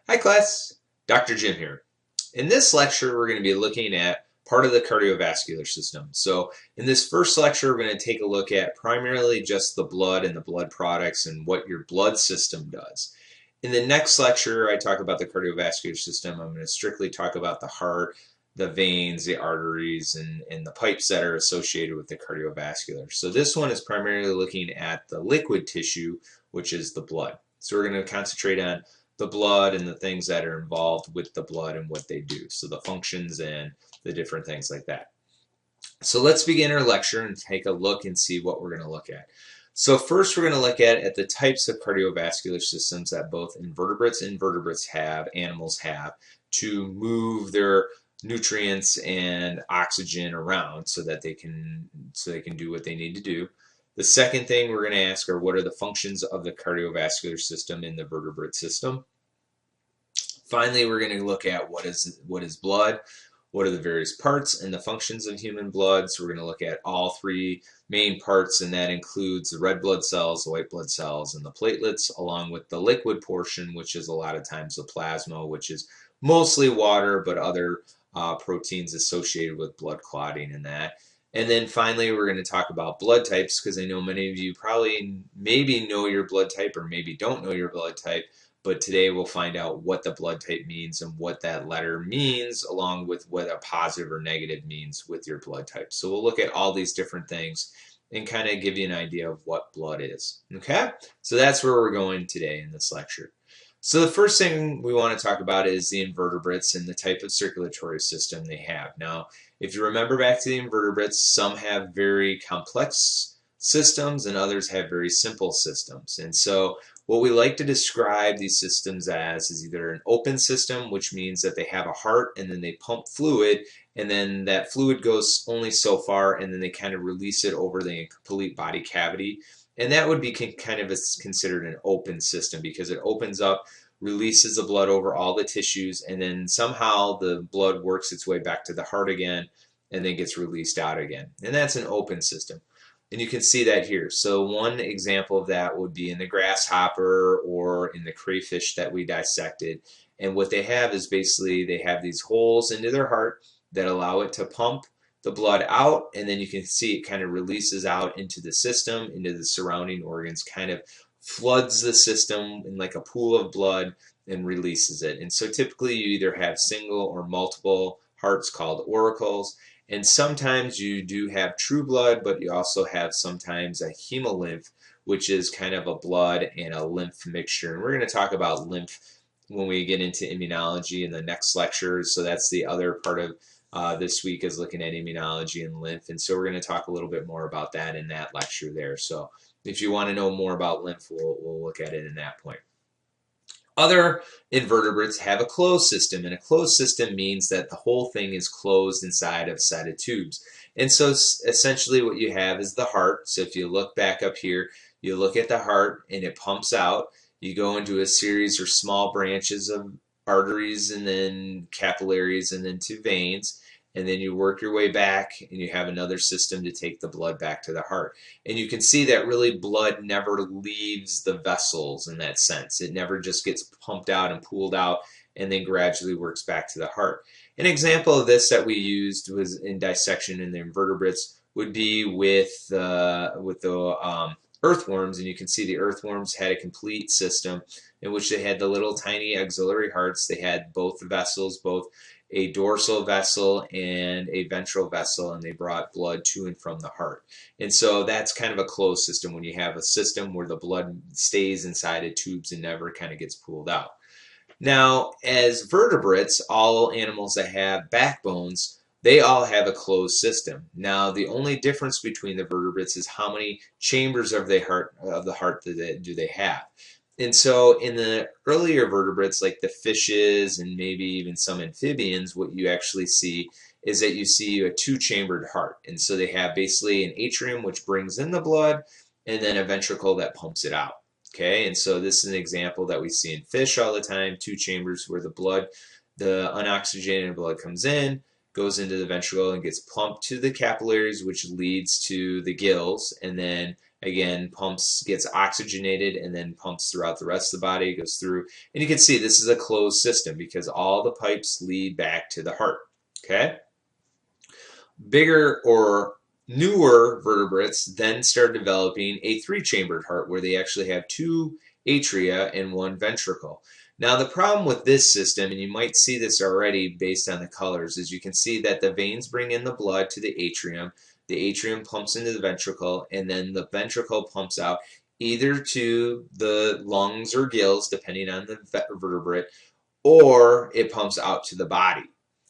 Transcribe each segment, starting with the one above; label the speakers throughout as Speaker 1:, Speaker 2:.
Speaker 1: Hi class, Dr. Jim here. In this lecture we're going to be looking at part of the cardiovascular system. So in this first lecture we're going to take a look at primarily just the blood and the blood products and what your blood system does. In the next lecture I talk about the cardiovascular system. I'm going to strictly talk about the heart, the veins, the arteries, and the pipes that are associated with the cardiovascular. So this one is primarily looking at the liquid tissue, which is the blood. So we're going to concentrate on the blood and the things that are involved with the blood and what they do. So the functions and the different things like that. So let's begin our lecture and take a look and see what we're going to look at. So first we're going to look at the types of cardiovascular systems that both invertebrates and vertebrates have, animals have, to move their nutrients and oxygen around so that they can do what they need to do. The second thing we're going to ask are what are the functions of the cardiovascular system in the vertebrate system. Finally, we're going to look at what is blood, what are the various parts and the functions of human blood. So we're going to look at all three main parts, and that includes the red blood cells, the white blood cells, and the platelets, along with the liquid portion, which is a lot of times the plasma, which is mostly water, but other proteins associated with blood clotting and that. And then finally, we're going to talk about blood types, because I know many of you probably maybe know your blood type or maybe don't know your blood type, but today we'll find out what the blood type means and what that letter means, along with what a positive or negative means with your blood type. So we'll look at all these different things and kind of give you an idea of what blood is. Okay? So that's where we're going today in this lecture. So the first thing we want to talk about is the invertebrates and the type of circulatory system they have. Now, if you remember back to the invertebrates, some have very complex systems and others have very simple systems. And so what we like to describe these systems as is either an open system, which means that they have a heart and then they pump fluid, and then that fluid goes only so far and then they kind of release it over the complete body cavity. And that would be kind of considered an open system because it opens up, releases the blood over all the tissues, and then somehow the blood works its way back to the heart again and then gets released out again. And that's an open system. And you can see that here. So one example of that would be in the grasshopper or in the crayfish that we dissected. And what they have is basically they have these holes into their heart that allow it to pump the blood out, and then you can see it kind of releases out into the system, into the surrounding organs, kind of floods the system in like a pool of blood and releases it. And so typically you either have single or multiple hearts called auricles, and sometimes you do have true blood, but you also have sometimes a hemolymph, which is kind of a blood and a lymph mixture. And we're going to talk about lymph when we get into immunology in the next lecture. So that's the other part of this week, is looking at immunology and lymph, and so we're going to talk a little bit more about that in that lecture there. So if you want to know more about lymph, we'll look at it in that point. Other invertebrates have a closed system, and a closed system means that the whole thing is closed inside of a set of tubes. And so essentially what you have is the heart. So if you look back up here, you look at the heart and it pumps out. You go into a series or small branches of arteries and then capillaries and then to veins, and then you work your way back and you have another system to take the blood back to the heart. And you can see that really blood never leaves the vessels in that sense. It never just gets pumped out and pooled out and then gradually works back to the heart. An example of this that we used was in dissection in the invertebrates would be with the earthworms, and you can see the earthworms had a complete system in which they had the little tiny auxiliary hearts. They had both vessels, both a dorsal vessel and a ventral vessel, and they brought blood to and from the heart. And so that's kind of a closed system when you have a system where the blood stays inside of tubes and never kind of gets pooled out. Now, as vertebrates, all animals that have backbones, they all have a closed system. Now, the only difference between the vertebrates is how many chambers of the heart do they have. And so in the earlier vertebrates, like the fishes and maybe even some amphibians, what you actually see is that you see a two-chambered heart. And so they have basically an atrium, which brings in the blood, and then a ventricle that pumps it out. Okay, and so this is an example that we see in fish all the time, two chambers where the blood, the unoxygenated blood comes in, goes into the ventricle and gets pumped to the capillaries, which leads to the gills, and then again, gets oxygenated and then pumps throughout the rest of the body, goes through. And you can see this is a closed system because all the pipes lead back to the heart. Okay? Bigger or newer vertebrates then start developing a three-chambered heart where they actually have two atria and one ventricle. Now the problem with this system, and you might see this already based on the colors, is you can see that the veins bring in the blood to the atrium pumps into the ventricle, and then the ventricle pumps out either to the lungs or gills, depending on the vertebrate, or it pumps out to the body.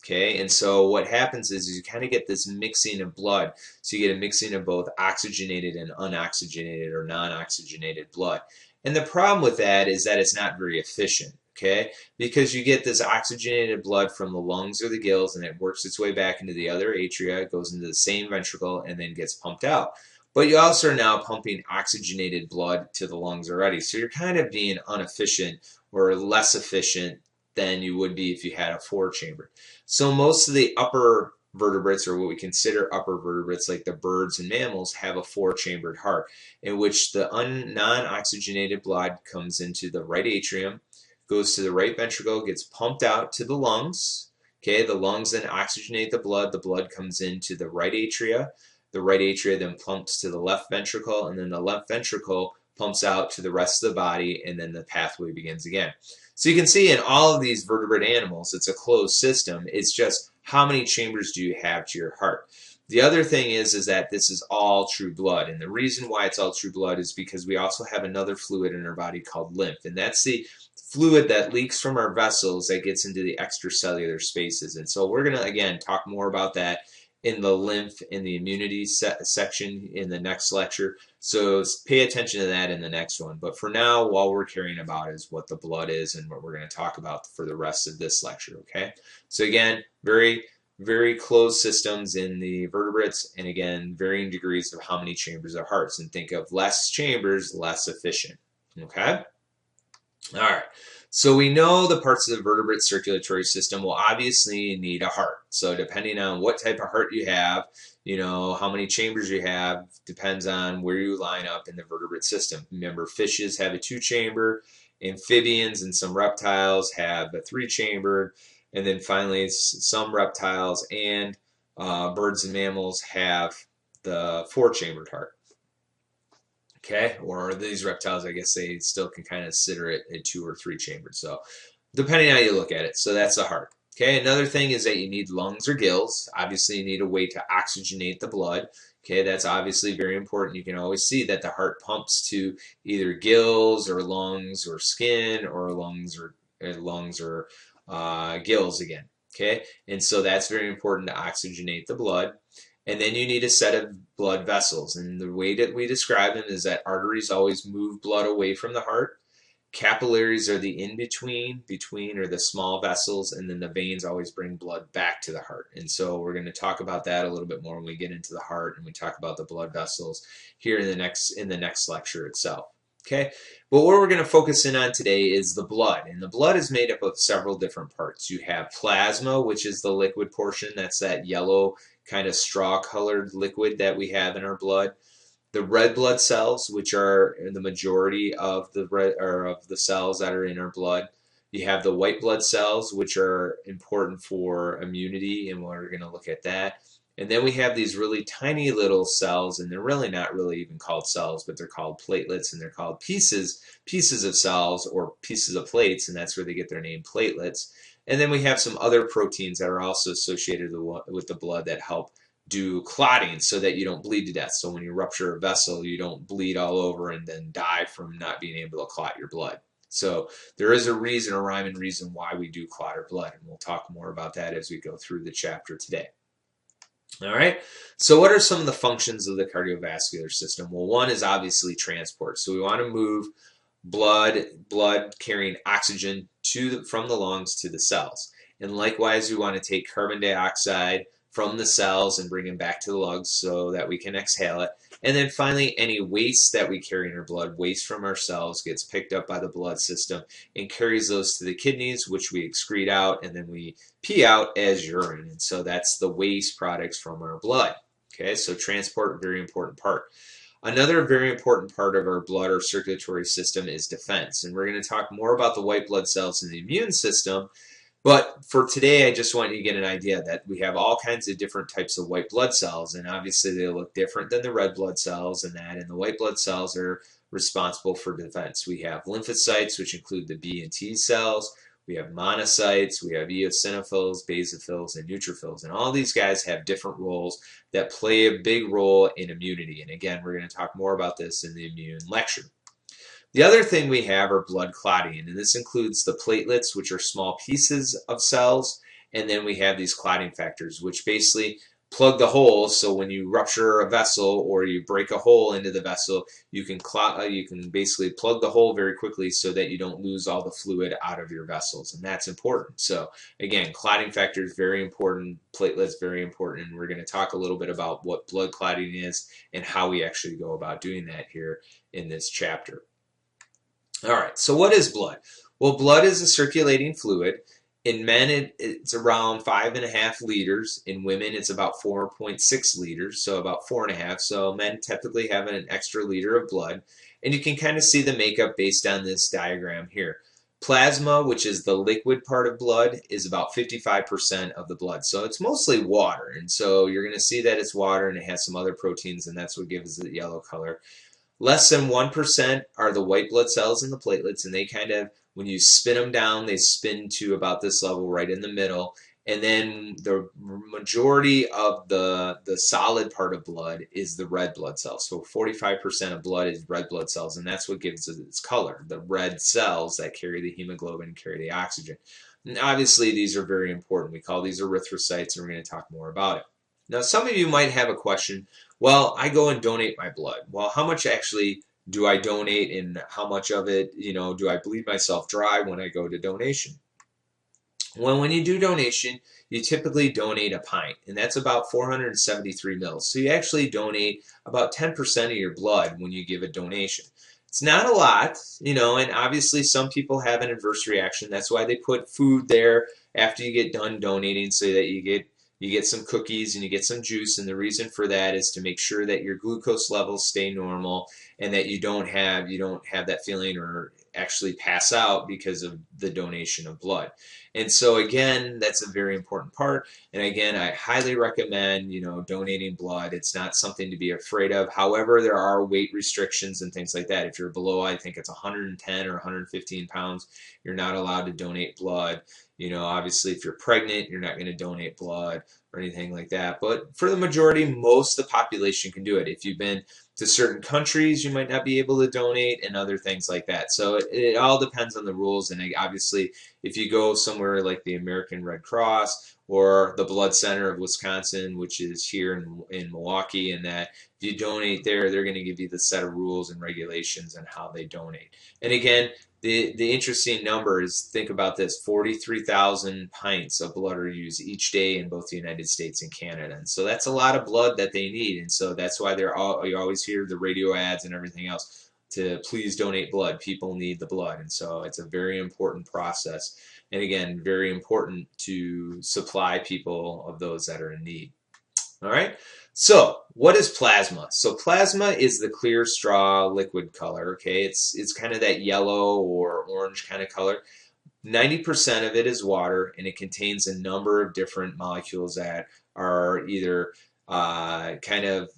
Speaker 1: Okay, and so what happens is you kind of get this mixing of blood. So you get a mixing of both oxygenated and unoxygenated or non-oxygenated blood. And the problem with that is that it's not very efficient, okay? Because you get this oxygenated blood from the lungs or the gills and it works its way back into the other atria, goes into the same ventricle, and then gets pumped out. But you also are now pumping oxygenated blood to the lungs already. So you're kind of being inefficient or less efficient than you would be if you had a four-chamber. So most of the upper vertebrates, or what we consider upper vertebrates like the birds and mammals, have a four-chambered heart in which the non-oxygenated blood comes into the right atrium, goes to the right ventricle, gets pumped out to the lungs. Okay, the lungs then oxygenate the blood comes into the right atria then pumps to the left ventricle, and then the left ventricle pumps out to the rest of the body, and then the pathway begins again. So you can see in all of these vertebrate animals, it's a closed system. It's just how many chambers do you have to your heart. The other thing is that this is all true blood. And the reason why it's all true blood is because we also have another fluid in our body called lymph. And that's the fluid that leaks from our vessels that gets into the extracellular spaces. And so we're going to, again, talk more about that in the lymph in the immunity section in the next lecture. So pay attention to that in the next one. But for now, all we're caring about is what the blood is and what we're going to talk about for the rest of this lecture, okay? So again, very, very closed systems in the vertebrates, and again, varying degrees of how many chambers are hearts. And think of less chambers, less efficient, okay? All right. So we know the parts of the vertebrate circulatory system will obviously need a heart. So depending on what type of heart you have, you know, how many chambers you have, depends on where you line up in the vertebrate system. Remember, fishes have a two-chamber, amphibians and some reptiles have a three-chamber, and then finally some reptiles and birds and mammals have the four-chambered heart. Okay, or these reptiles, I guess they still can kind of consider it a two or three chambered. So depending on how you look at it. So that's the heart. Okay, another thing is that you need lungs or gills. Obviously, you need a way to oxygenate the blood. Okay, that's obviously very important. You can always see that the heart pumps to either gills or lungs or skin or lungs or gills again. Okay, and so that's very important to oxygenate the blood. And then you need a set of blood vessels. And the way that we describe them is that arteries always move blood away from the heart. Capillaries are the in-between, or the small vessels, and then the veins always bring blood back to the heart. And so we're going to talk about that a little bit more when we get into the heart and we talk about the blood vessels here in the next lecture itself. Okay, but what we're going to focus in on today is the blood. And the blood is made up of several different parts. You have plasma, which is the liquid portion. That's that yellow kind of straw-colored liquid that we have in our blood. The red blood cells, which are the majority of the cells that are in our blood. You have the white blood cells, which are important for immunity, and we're going to look at that. And then we have these really tiny little cells, and they're really not really even called cells, but they're called platelets, and they're called pieces of cells or pieces of plates, and that's where they get their name, platelets. And then we have some other proteins that are also associated with the blood that help do clotting so that you don't bleed to death. So when you rupture a vessel, you don't bleed all over and then die from not being able to clot your blood. So there is a rhyme and reason why we do clot our blood, and we'll talk more about that as we go through the chapter today. All right, so what are some of the functions of the cardiovascular system? Well, one is obviously transport. So we want to move blood carrying oxygen from the lungs to the cells. And likewise, we want to take carbon dioxide from the cells and bring them back to the lungs so that we can exhale it. And then finally, any waste that we carry in our blood, waste from our cells, gets picked up by the blood system and carries those to the kidneys, which we excrete out, and then we pee out as urine. And so that's the waste products from our blood. Okay, so transport, very important part. Another very important part of our blood or circulatory system is defense. And we're going to talk more about the white blood cells in the immune system. But for today, I just want you to get an idea that we have all kinds of different types of white blood cells, and obviously they look different than the red blood cells and the white blood cells are responsible for defense. We have lymphocytes, which include the B and T cells. We have monocytes, we have eosinophils, basophils, and neutrophils, and all these guys have different roles that play a big role in immunity. And again, we're going to talk more about this in the immune lecture. The other thing we have are blood clotting, and this includes the platelets, which are small pieces of cells, and then we have these clotting factors, which basically plug the holes. So when you rupture a vessel or you break a hole into the vessel, you can basically plug the hole very quickly so that you don't lose all the fluid out of your vessels, and that's important. So again, clotting factors very important, platelets very important, and we're going to talk a little bit about what blood clotting is and how we actually go about doing that here in this chapter. All right, so what is blood? Well, blood is a circulating fluid. In men, it's around 5.5 liters. In women, it's about 4.6 liters, so about 4.5. So men typically have an extra liter of blood. And you can kind of see the makeup based on this diagram here. Plasma, which is the liquid part of blood, is about 55% of the blood. So it's mostly water. And so you're going to see that it's water and it has some other proteins, and that's what gives it the yellow color. Less than 1% are the white blood cells and the platelets, and they kind of, when you spin them down, they spin to about this level right in the middle. And then the majority of the solid part of blood is the red blood cells. So 45% of blood is red blood cells, and that's what gives it its color, the red cells that carry the hemoglobin and carry the oxygen. And obviously, these are very important. We call these erythrocytes, and we're going to talk more about it. Now, some of you might have a question. Well, I go and donate my blood. Well, how much actually do I donate, and how much of it, do I bleed myself dry when I go to donation? Well, when you do donation, you typically donate a pint, and that's about 473 mils. So you actually donate about 10% of your blood when you give a donation. It's not a lot, and obviously some people have an adverse reaction. That's why they put food there after you get done donating, so that you get some cookies and you get some juice, and the reason for that is to make sure that your glucose levels stay normal and that you don't have that feeling or actually pass out because of the donation of blood. And so again, that's a very important part. And again, I highly recommend, donating blood. It's not something to be afraid of. However, there are weight restrictions and things like that. If you're below, I think it's 110 or 115 pounds, you're not allowed to donate blood. Obviously, if you're pregnant, you're not going to donate blood or anything like that. But for the majority, most of the population can do it. If you've been to certain countries, you might not be able to donate, and other things like that. So it all depends on the rules. And obviously, if you go somewhere like the American Red Cross or the Blood Center of Wisconsin, which is here in Milwaukee, and that if you donate there, they're going to give you the set of rules and regulations on how they donate. And again, the interesting number is, think about this, 43,000 pints of blood are used each day in both the United States and Canada. And so that's a lot of blood that they need. And so that's why you always hear the radio ads and everything else to please donate blood. People need the blood. And so it's a very important process. And again, very important to supply people of those that are in need. All right. So what is plasma? So plasma is the clear straw liquid color. Okay, it's kind of that yellow or orange kind of color. 90% of it is water, and it contains a number of different molecules that are either kind of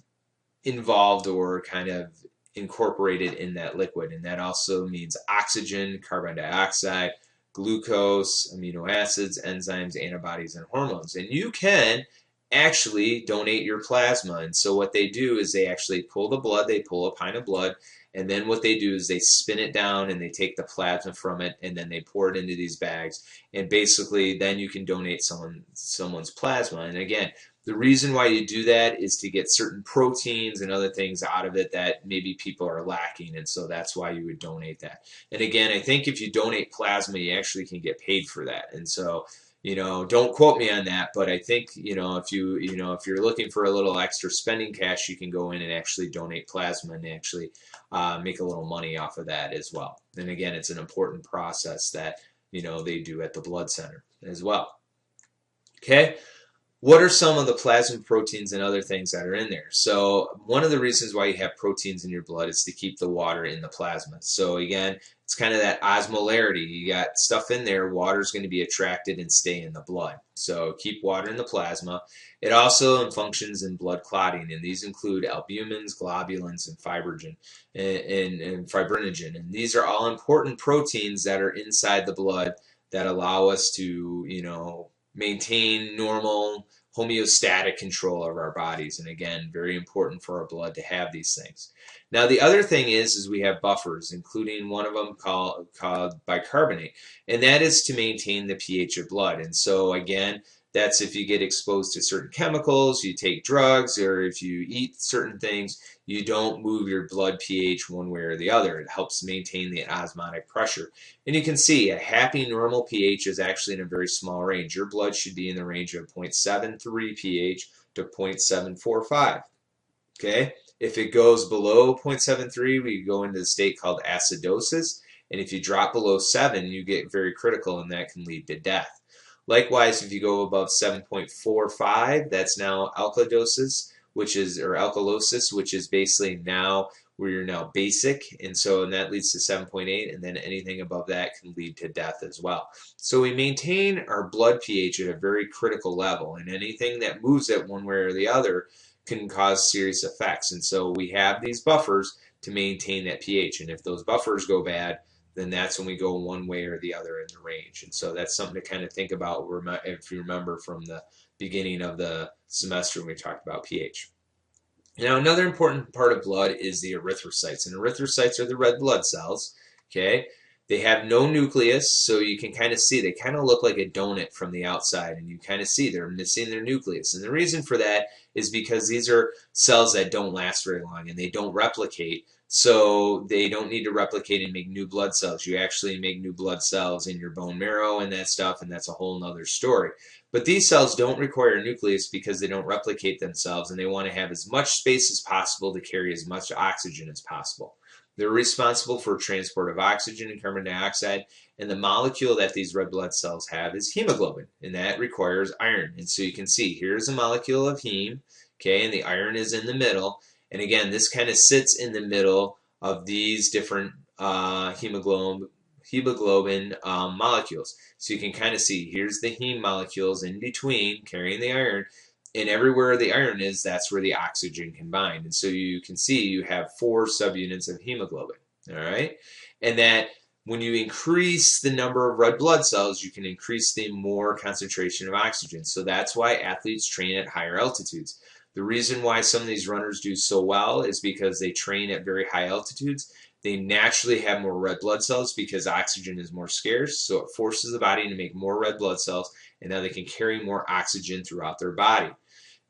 Speaker 1: involved or kind of incorporated in that liquid. And that also means oxygen, carbon dioxide, glucose, amino acids, enzymes, antibodies, and hormones. And you can actually donate your plasma. And so what they do is they actually pull the blood, they pull a pint of blood, and then what they do is they spin it down and they take the plasma from it, and then they pour it into these bags, and basically then you can donate someone's plasma. And again, the reason why you do that is to get certain proteins and other things out of it that maybe people are lacking, and so that's why you would donate that. And again, I think if you donate plasma, you actually can get paid for that. And so don't quote me on that, but I think, if you're looking for a little extra spending cash, you can go in and actually donate plasma and actually make a little money off of that as well. And again, it's an important process that, they do at the blood center as well. Okay. what are some of the plasma proteins and other things that are in there? So one of the reasons why you have proteins in your blood is to keep the water in the plasma. So again, it's kind of that osmolarity. You got stuff in there, water is going to be attracted and stay in the blood. So keep water in the plasma. It also functions in blood clotting, and these include albumins, globulins, and fibrinogen. And these are all important proteins that are inside the blood that allow us to, maintain normal homeostatic control of our bodies. And again, very important for our blood to have these things. Now, the other thing is we have buffers, including one of them called bicarbonate, and that is to maintain the pH of blood. And so again, that's if you get exposed to certain chemicals, you take drugs, or if you eat certain things, you don't move your blood pH one way or the other. It helps maintain the osmotic pressure. And you can see a happy normal pH is actually in a very small range. Your blood should be in the range of 0.73 pH to 0.745. Okay? If it goes below 0.73, we go into the state called acidosis. And if you drop below 7, you get very critical, and that can lead to death. Likewise, if you go above 7.45, that's now alkalosis, which is basically now where you're now basic, and that leads to 7.8, and then anything above that can lead to death as well. So we maintain our blood pH at a very critical level, and anything that moves it one way or the other can cause serious effects. And so we have these buffers to maintain that pH, and if those buffers go bad, then that's when we go one way or the other in the range. And so that's something to kind of think about if you remember from the beginning of the semester when we talked about pH. Now, another important part of blood is the erythrocytes. And erythrocytes are the red blood cells. Okay, they have no nucleus, so you can kind of see they kind of look like a donut from the outside, and you kind of see they're missing their nucleus. And the reason for that is because these are cells that don't last very long, and they don't replicate. So they don't need to replicate and make new blood cells. You actually make new blood cells in your bone marrow and that stuff, and that's a whole nother story. But these cells don't require a nucleus because they don't replicate themselves, and they want to have as much space as possible to carry as much oxygen as possible. They're responsible for transport of oxygen and carbon dioxide, and the molecule that these red blood cells have is hemoglobin, and that requires iron. And so you can see here's a molecule of heme, okay, and the iron is in the middle. And again, this kind of sits in the middle of these different hemoglobin molecules. So you can kind of see here's the heme molecules in between carrying the iron, and everywhere the iron is, that's where the oxygen can bind. And so you can see you have 4 subunits of hemoglobin. All right, and that when you increase the number of red blood cells, you can increase the more concentration of oxygen. So that's why athletes train at higher altitudes. The reason why some of these runners do so well is because they train at very high altitudes. They naturally have more red blood cells because oxygen is more scarce, so it forces the body to make more red blood cells, and now they can carry more oxygen throughout their body.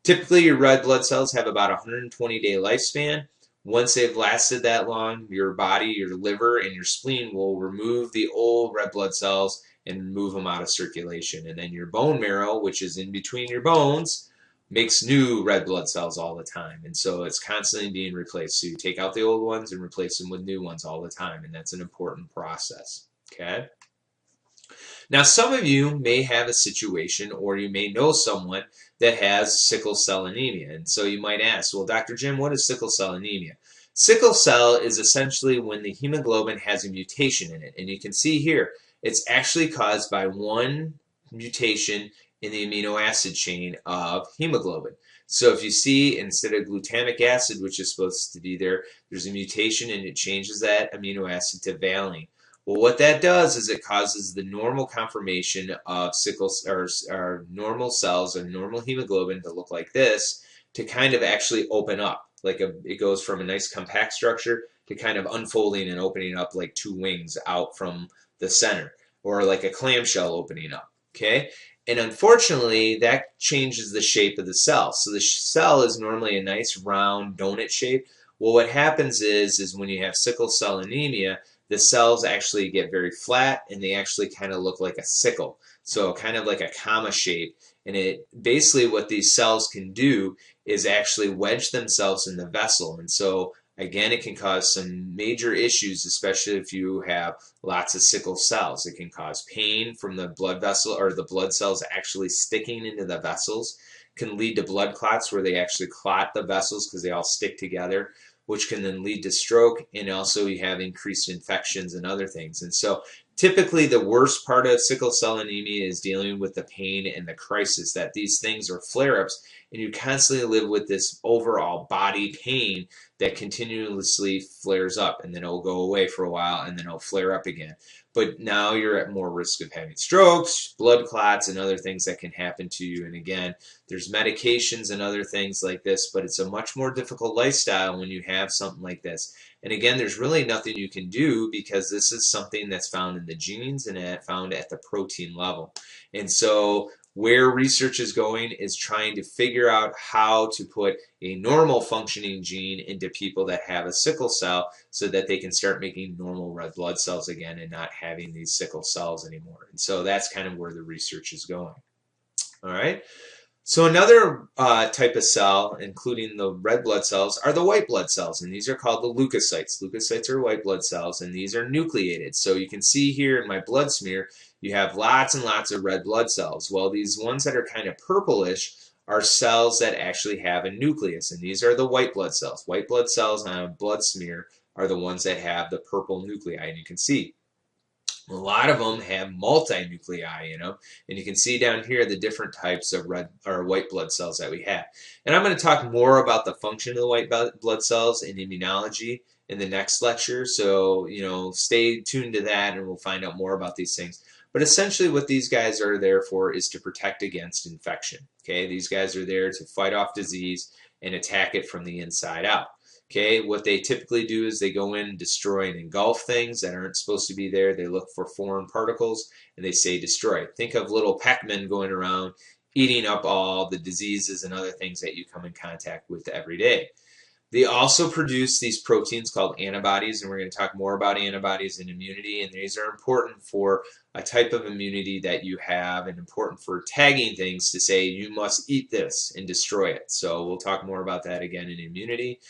Speaker 1: Typically, your red blood cells have about a 120-day lifespan. Once they've lasted that long, your body, your liver, and your spleen will remove the old red blood cells and move them out of circulation. And then your bone marrow, which is in between your bones, makes new red blood cells all the time, and so it's constantly being replaced. So you take out the old ones and replace them with new ones all the time, and that's an important process. Okay. Now, some of you may have a situation, or you may know someone that has sickle cell anemia, and so you might ask, well, Dr. Jim, what is sickle cell anemia? Sickle cell is essentially when the hemoglobin has a mutation in it, and you can see here it's actually caused by one mutation in the amino acid chain of hemoglobin. So if you see, instead of glutamic acid, which is supposed to be there, there's a mutation and it changes that amino acid to valine. Well, what that does is it causes the normal conformation of or normal cells or normal hemoglobin to look like this, to kind of actually open up. It goes from a nice compact structure to kind of unfolding and opening up like 2 wings out from the center, or like a clamshell opening up. Okay? And unfortunately, that changes the shape of the cell. So the cell is normally a nice round donut shape. Well, what happens is when you have sickle cell anemia, the cells actually get very flat, and they actually kind of look like a sickle. So kind of like a comma shape. And it basically, what these cells can do is actually wedge themselves in the vessel. And so again, it can cause some major issues, especially if you have lots of sickle cells. It can cause pain from the blood vessel, or the blood cells actually sticking into the vessels. can lead to blood clots where they actually clot the vessels because they all stick together, which can then lead to stroke, and also you have increased infections and other things. And so typically the worst part of sickle cell anemia is dealing with the pain and the crisis, that these things are flare-ups and you constantly live with this overall body pain that continuously flares up, and then it'll go away for a while and then it'll flare up again. But now you're at more risk of having strokes, blood clots, and other things that can happen to you. And again, there's medications and other things like this, but it's a much more difficult lifestyle when you have something like this. And again, there's really nothing you can do because this is something that's found in the genes and found at the protein level. And so where research is going is trying to figure out how to put a normal functioning gene into people that have a sickle cell so that they can start making normal red blood cells again and not having these sickle cells anymore. And so that's kind of where the research is going. All right. So another type of cell, including the red blood cells, are the white blood cells, and these are called the leukocytes. Leukocytes are white blood cells, and these are nucleated. So you can see here in my blood smear, you have lots and lots of red blood cells. Well, these ones that are kind of purplish are cells that actually have a nucleus, and these are the white blood cells. White blood cells on a blood smear are the ones that have the purple nuclei, and you can see a lot of them have multinuclei, and you can see down here the different types of red or white blood cells that we have. And I'm going to talk more about the function of the white blood cells in immunology in the next lecture. So, stay tuned to that and we'll find out more about these things. But essentially what these guys are there for is to protect against infection. Okay, these guys are there to fight off disease and attack it from the inside out. Okay, what they typically do is they go in and destroy and engulf things that aren't supposed to be there. They look for foreign particles and they say destroy. Think of little Pac-Men going around eating up all the diseases and other things that you come in contact with every day. They also produce these proteins called antibodies, and we're going to talk more about antibodies and immunity, and these are important for a type of immunity that you have and important for tagging things to say you must eat this and destroy it. So we'll talk more about that again in immunity.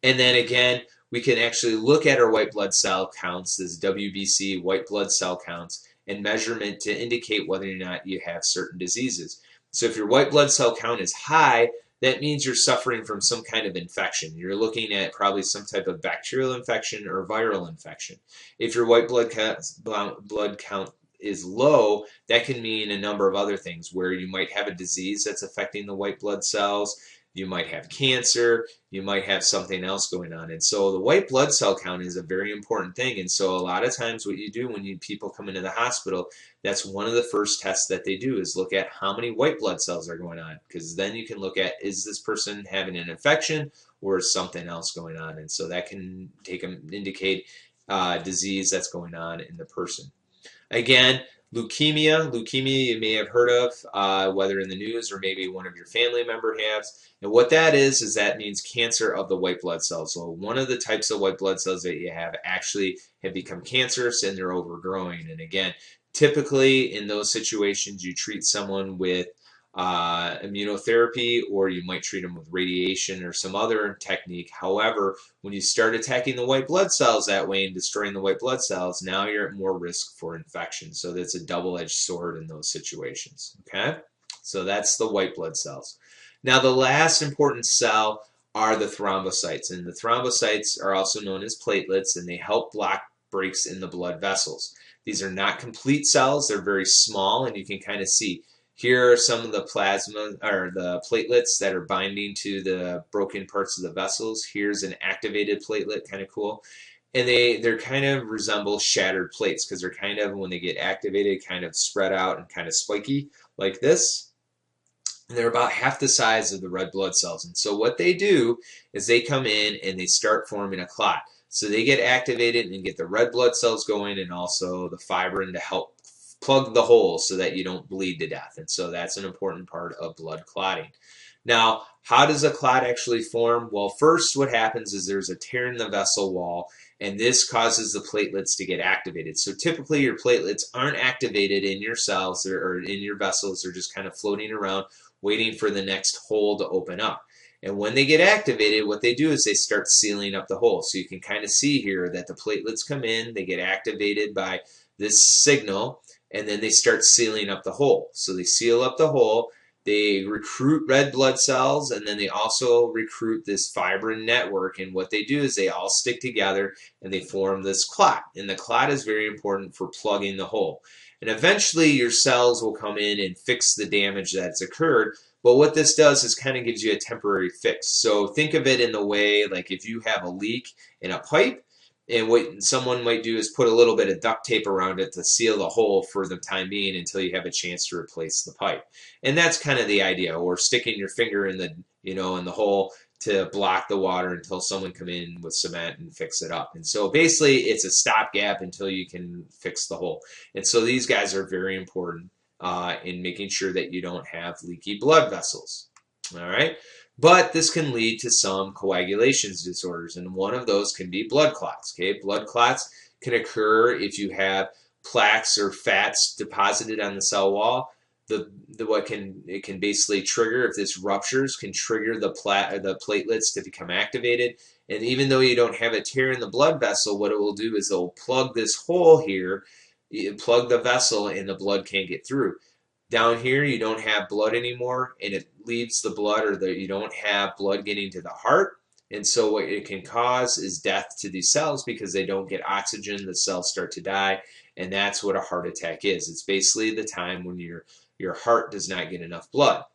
Speaker 1: And then again, we can actually look at our white blood cell counts, this WBC, white blood cell counts, and measurement to indicate whether or not you have certain diseases. So if your white blood cell count is high, that means you're suffering from some kind of infection. You're looking at probably some type of bacterial infection or viral infection. If your white blood count is low, that can mean a number of other things, where you might have a disease that's affecting the white blood cells, you might have cancer, you might have something else going on. And so the white blood cell count is a very important thing. And so a lot of times what you do when people come into the hospital, that's one of the first tests that they do is look at how many white blood cells are going on. Because then you can look at, is this person having an infection or is something else going on? And so that can indicate disease that's going on in the person. Again, leukemia you may have heard of, whether in the news or maybe one of your family member has. And what that is that means cancer of the white blood cells. So one of the types of white blood cells that you have actually have become cancerous and they're overgrowing. And again, typically in those situations you treat someone with immunotherapy, or you might treat them with radiation or some other technique. However, when you start attacking the white blood cells that way and destroying the white blood cells, now you're at more risk for infection. So that's a double-edged sword in those situations. Okay, so that's the white blood cells. Now the last important cell are the thrombocytes, and the thrombocytes are also known as platelets, and they help block breaks in the blood vessels. These are not complete cells, they're very small, and you can kind of see here are some of the plasma or the platelets that are binding to the broken parts of the vessels. Here's an activated platelet, kind of cool. And they're kind of resemble shattered plates because they're kind of, when they get activated, kind of spread out and kind of spiky like this. And they're about half the size of the red blood cells. And so what they do is they come in and they start forming a clot. So they get activated and get the red blood cells going and also the fibrin to help plug the hole so that you don't bleed to death. And so that's an important part of blood clotting. Now, how does a clot actually form? Well, first what happens is there's a tear in the vessel wall, and this causes the platelets to get activated. So typically your platelets aren't activated in your cells or in your vessels. They're just kind of floating around waiting for the next hole to open up. And when they get activated, what they do is they start sealing up the hole. So you can kind of see here that the platelets come in, they get activated by this signal, and then they start sealing up the hole. So they seal up the hole. they recruit red blood cells, and then they also recruit this fibrin network. And what they do is they all stick together and they form this clot. And the clot is very important for plugging the hole. And eventually your cells will come in and fix the damage that's occurred. But what this does is kind of gives you a temporary fix. So think of it in the way like if you have a leak in a pipe, and what someone might do is put a little bit of duct tape around it to seal the hole for the time being until you have a chance to replace the pipe. And that's kind of the idea, or sticking your finger in the, in the hole to block the water until someone come in with cement and fix it up. And so basically it's a stopgap until you can fix the hole. And so these guys are very important in making sure that you don't have leaky blood vessels. All right. But this can lead to some coagulation disorders, and one of those can be blood clots. Okay, blood clots can occur if you have plaques or fats deposited on the cell wall. It can basically trigger, if this ruptures, can trigger the platelets to become activated. And even though you don't have a tear in the blood vessel, what it will do is it will plug this hole here, plug the vessel, and the blood can't get through. Down here, you don't have blood anymore, and it leaves the blood, or you don't have blood getting to the heart. And so what it can cause is death to these cells because they don't get oxygen. The cells start to die, and that's what a heart attack is. It's basically the time when your heart does not get enough blood.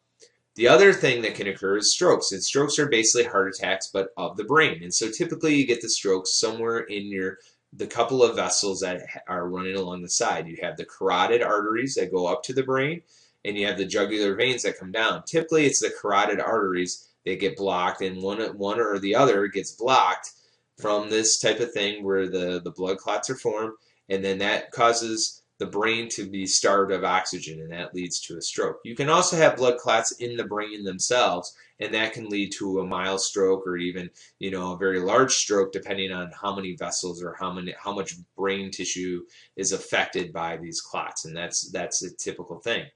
Speaker 1: The other thing that can occur is strokes, and strokes are basically heart attacks, but of the brain. And so typically you get the strokes somewhere in the couple of vessels that are running along the side. You have the carotid arteries that go up to the brain, and you have the jugular veins that come down. Typically, it's the carotid arteries that get blocked, and one or the other gets blocked from this type of thing where the blood clots are formed, and then that causes the brain to be starved of oxygen, and that leads to a stroke. You can also have blood clots in the brain themselves, and that can lead to a mild stroke, or even a very large stroke, depending on how many vessels or how much brain tissue is affected by these clots. And that's a typical thing.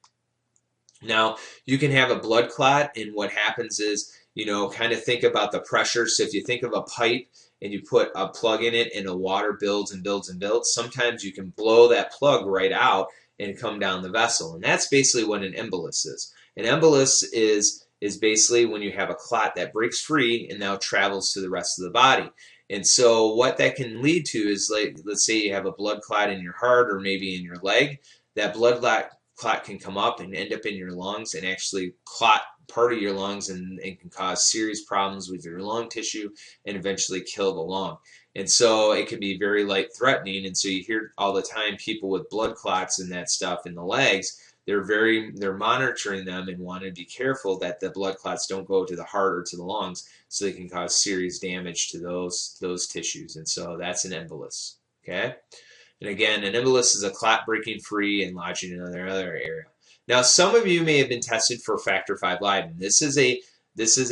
Speaker 1: Now, you can have a blood clot, and what happens is, kind of think about the pressure. So if you think of a pipe and you put a plug in it and the water builds and builds and builds, sometimes you can blow that plug right out and come down the vessel. And that's basically what an embolus is. An embolus is basically when you have a clot that breaks free and now travels to the rest of the body. And so what that can lead to is, like, let's say you have a blood clot in your heart or maybe in your leg. That blood clot can come up and end up in your lungs and actually clot part of your lungs, and can cause serious problems with your lung tissue and eventually kill the lung. And so it can be very life-threatening. And so you hear all the time people with blood clots and that stuff in the legs, they're monitoring them and want to be careful that the blood clots don't go to the heart or to the lungs, so they can cause serious damage to those tissues. And so that's an embolus. Okay. And again, an embolus is a clot breaking free and lodging in another area. Now, some of you may have been tested for factor V Leiden. This is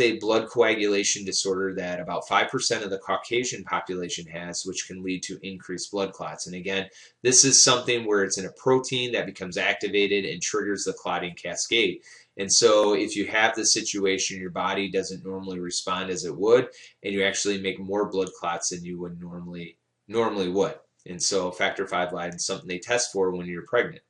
Speaker 1: a blood coagulation disorder that about 5% of the Caucasian population has, which can lead to increased blood clots. And again, this is something where it's in a protein that becomes activated and triggers the clotting cascade. And so if you have this situation, your body doesn't normally respond as it would, and you actually make more blood clots than you would normally would. And so factor V Leiden is something they test for when you're pregnant.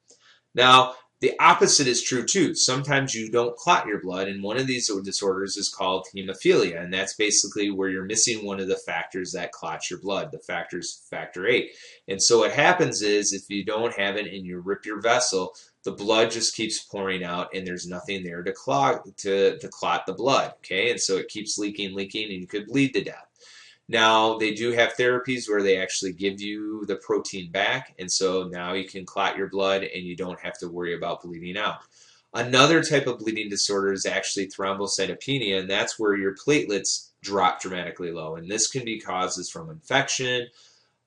Speaker 1: Now, the opposite is true too. Sometimes you don't clot your blood, and one of these disorders is called hemophilia, and that's basically where you're missing one of the factors that clots your blood. The factor's factor VIII. And so what happens is, if you don't have it and you rip your vessel, the blood just keeps pouring out, and there's nothing there to clot the blood. Okay, and so it keeps leaking, and you could bleed to death. Now, they do have therapies where they actually give you the protein back, and so now you can clot your blood and you don't have to worry about bleeding out. Another type of bleeding disorder is actually thrombocytopenia, and that's where your platelets drop dramatically low. And this can be causes from infection,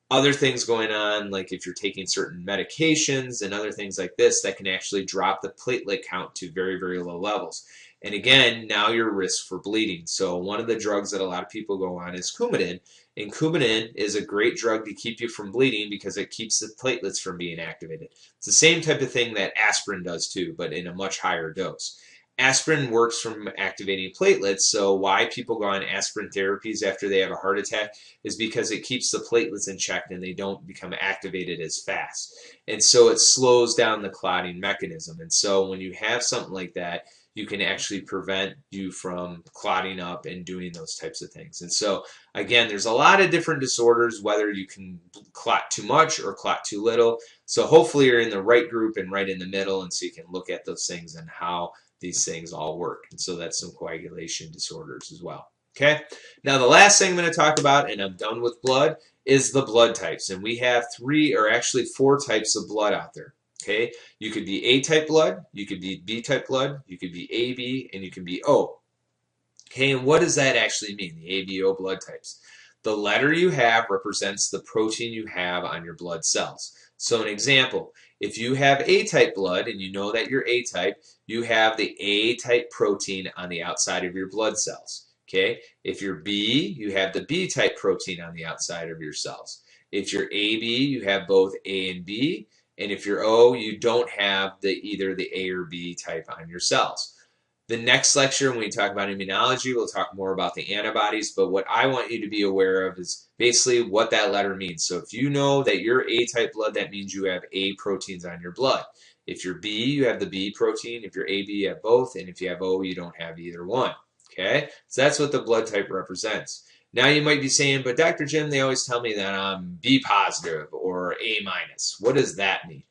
Speaker 1: other things going on, like if you're taking certain medications and other things like this, that can actually drop the platelet count to very, very low levels. And again, now you're at risk for bleeding. So one of the drugs that a lot of people go on is Coumadin. And Coumadin is a great drug to keep you from bleeding because it keeps the platelets from being activated. It's the same type of thing that aspirin does too, but in a much higher dose. Aspirin works from activating platelets, so why people go on aspirin therapies after they have a heart attack is because it keeps the platelets in check and they don't become activated as fast. and so it slows down the clotting mechanism. And so when you have something like that, you can actually prevent you from clotting up and doing those types of things. And so again, there's a lot of different disorders, whether you can clot too much or clot too little. So hopefully you're in the right group and right in the middle, and so you can look at those things and how these things all work. And so that's some coagulation disorders as well. Okay, now the last thing I'm going to talk about, and I'm done with blood, is the blood types. And we have 3 or actually 4 types of blood out there. Okay, you could be A-type blood, you could be B-type blood, you could be AB, and you can be O. Okay, and what does that actually mean, the ABO blood types? The letter you have represents the protein you have on your blood cells. So an example, if you have A-type blood and you know that you're A-type, you have the A-type protein on the outside of your blood cells. Okay, if you're B, you have the B-type protein on the outside of your cells. If you're AB, you have both A and B, and if you're O, you don't have either the A or B type on your cells. The next lecture, when we talk about immunology, we'll talk more about the antibodies, but what I want you to be aware of is basically what that letter means. So if you know that you're A-type blood, that means you have A proteins on your blood. If you're B, you have the B protein. If you're AB, you have both, and if you have O, you don't have either one. Okay, so that's what the blood type represents. Now you might be saying, but Dr. Jim, they always tell me that I'm B positive or A minus. What does that mean?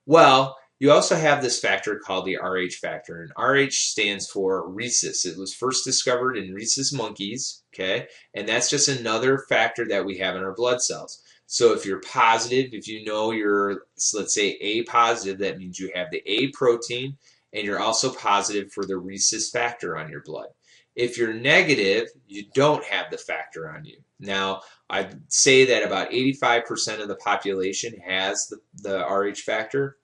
Speaker 1: Well, you also have this factor called the Rh factor, and Rh stands for rhesus. It was first discovered in rhesus monkeys, okay, and that's just another factor that we have in our blood cells. So if you're positive, if you know you're, let's say, A positive, that means you have the A protein, and you're also positive for the rhesus factor on your blood. If you're negative, you don't have the factor on you. Now, I'd say that about 85% of the population has the Rh factor,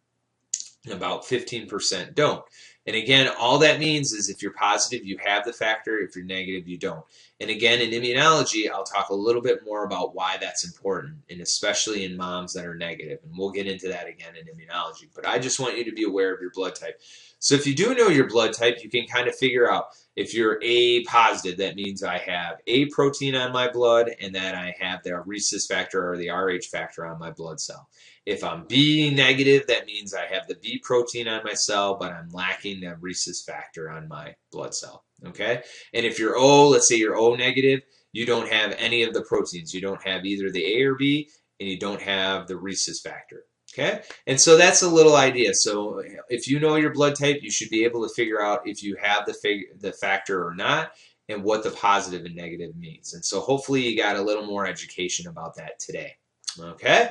Speaker 1: and about 15% don't. And again, all that means is if you're positive, you have the factor. If you're negative, you don't. And again, in immunology, I'll talk a little bit more about why that's important, and especially in moms that are negative. And we'll get into that again in immunology. But I just want you to be aware of your blood type. So if you do know your blood type, you can kind of figure out if you're A positive, that means I have A protein on my blood and that I have the rhesus factor or the Rh factor on my blood cell. If I'm B negative, that means I have the B protein on my cell, but I'm lacking the rhesus factor on my blood cell. Okay? And if you're O, let's say you're O negative, you don't have any of the proteins. You don't have either the A or B, and you don't have the rhesus factor. Okay? And so that's a little idea. So if you know your blood type, you should be able to figure out if you have the factor or not, and what the positive and negative means. And so hopefully you got a little more education about that today. Okay?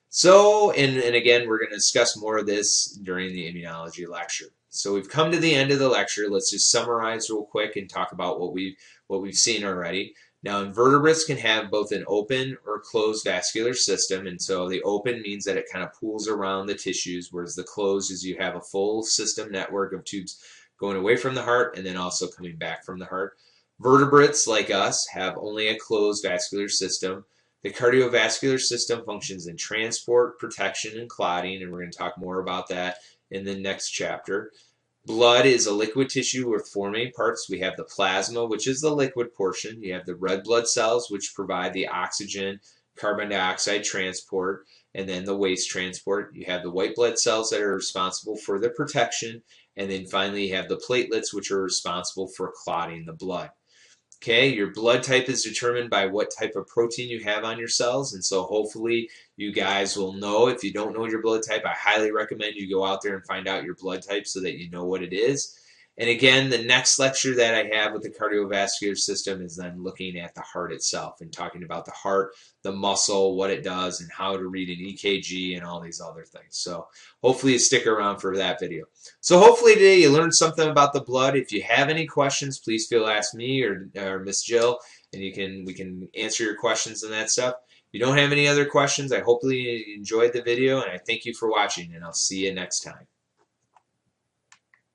Speaker 1: So, and again, we're going to discuss more of this during the immunology lecture. So we've come to the end of the lecture. Let's just summarize real quick and talk about what we've seen already. Now, invertebrates can have both an open or closed vascular system, and so the open means that it kind of pools around the tissues, whereas the closed is you have a full system network of tubes going away from the heart and then also coming back from the heart. Vertebrates, like us, have only a closed vascular system. The cardiovascular system functions in transport, protection, and clotting, and we're going to talk more about that in the next chapter. Blood is a liquid tissue with 4 main parts. We have the plasma, which is the liquid portion. You have the red blood cells, which provide the oxygen, carbon dioxide transport, and then the waste transport. You have the white blood cells that are responsible for the protection, and then finally you have the platelets, which are responsible for clotting the blood. Okay, your blood type is determined by what type of protein you have on your cells, and so hopefully you guys will know. If you don't know your blood type, I highly recommend you go out there and find out your blood type so that you know what it is. And again, the next lecture that I have with the cardiovascular system is then looking at the heart itself and talking about the heart, the muscle, what it does, and how to read an EKG and all these other things. So hopefully you stick around for that video. So hopefully today you learned something about the blood. If you have any questions, please feel ask me or Miss Jill, and we can answer your questions and that stuff. If you don't have any other questions, I hopefully you enjoyed the video, and I thank you for watching, and I'll see you next time.